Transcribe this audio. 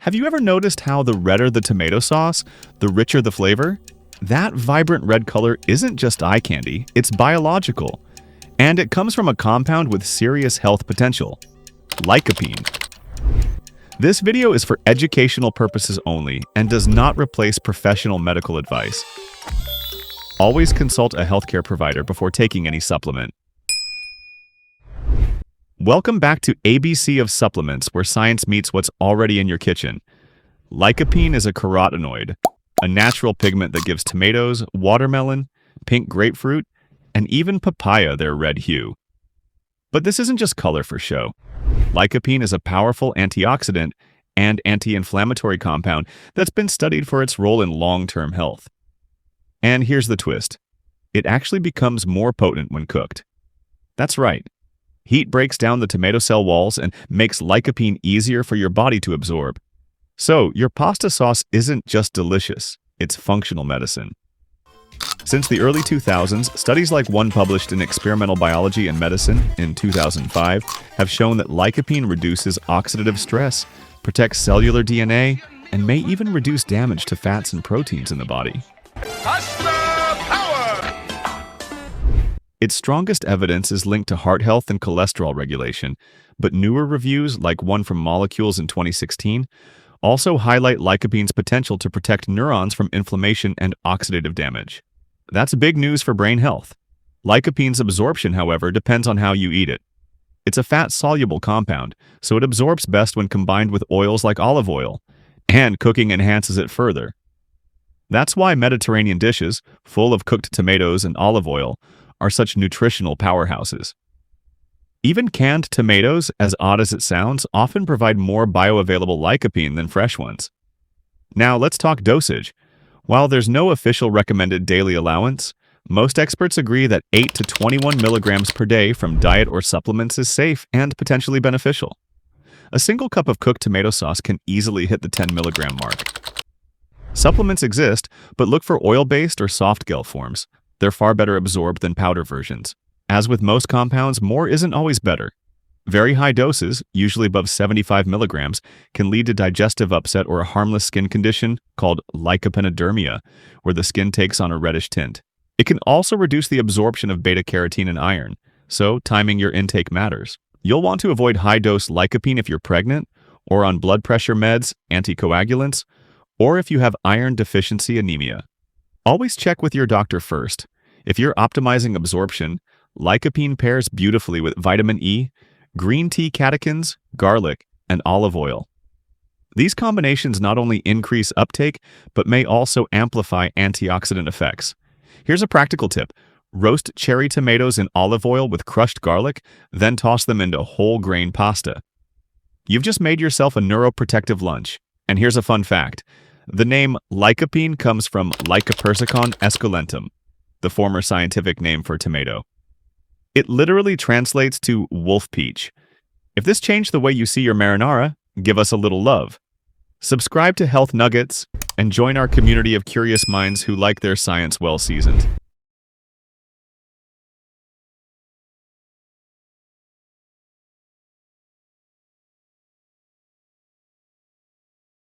Have you ever noticed how the redder the tomato sauce, the richer the flavor? That vibrant red color isn't just eye candy, it's biological. And it comes from a compound with serious health potential: lycopene. This video is for educational purposes only and does not replace professional medical advice. Always consult a healthcare provider before taking any supplement. Welcome back to ABC of Supplements, where science meets what's already in your kitchen. Lycopene is a carotenoid, a natural pigment that gives tomatoes, watermelon, pink grapefruit, and even papaya their red hue. But this isn't just color for show. Lycopene is a powerful antioxidant and anti-inflammatory compound that's been studied for its role in long-term health. And here's the twist. It actually becomes more potent when cooked. That's right. Heat breaks down the tomato cell walls and makes lycopene easier for your body to absorb. So, your pasta sauce isn't just delicious, it's functional medicine. Since the early 2000s, studies like one published in Experimental Biology and Medicine in 2005 have shown that lycopene reduces oxidative stress, protects cellular DNA, and may even reduce damage to fats and proteins in the body. Its strongest evidence is linked to heart health and cholesterol regulation, but newer reviews, like one from Molecules in 2016, also highlight lycopene's potential to protect neurons from inflammation and oxidative damage. That's big news for brain health. Lycopene's absorption, however, depends on how you eat it. It's a fat-soluble compound, so it absorbs best when combined with oils like olive oil, and cooking enhances it further. That's why Mediterranean dishes, full of cooked tomatoes and olive oil, are such nutritional powerhouses. Even canned tomatoes, as odd as it sounds, often provide more bioavailable lycopene than fresh ones. Now let's talk dosage. While there's no official recommended daily allowance, most experts agree that 8 to 21 milligrams per day from diet or supplements is safe and potentially beneficial. A single cup of cooked tomato sauce can easily hit the 10 milligram mark. Supplements exist, but look for oil-based or soft gel forms. They're far better absorbed than powder versions. As with most compounds, more isn't always better. Very high doses, usually above 75 milligrams, can lead to digestive upset or a harmless skin condition called lycopenodermia, where the skin takes on a reddish tint. It can also reduce the absorption of beta-carotene and iron, so timing your intake matters. You'll want to avoid high-dose lycopene if you're pregnant, or on blood pressure meds, anticoagulants, or if you have iron deficiency anemia. Always check with your doctor first. If you're optimizing absorption, lycopene pairs beautifully with vitamin E, green tea catechins, garlic, and olive oil. These combinations not only increase uptake, but may also amplify antioxidant effects. Here's a practical tip. Roast cherry tomatoes in olive oil with crushed garlic, then toss them into whole grain pasta. You've just made yourself a neuroprotective lunch. And here's a fun fact. The name lycopene comes from Lycopersicon esculentum, the former scientific name for tomato. It literally translates to wolf peach. If this changed the way you see your marinara, give us a little love. Subscribe to Health Nuggets and join our community of curious minds who like their science well seasoned.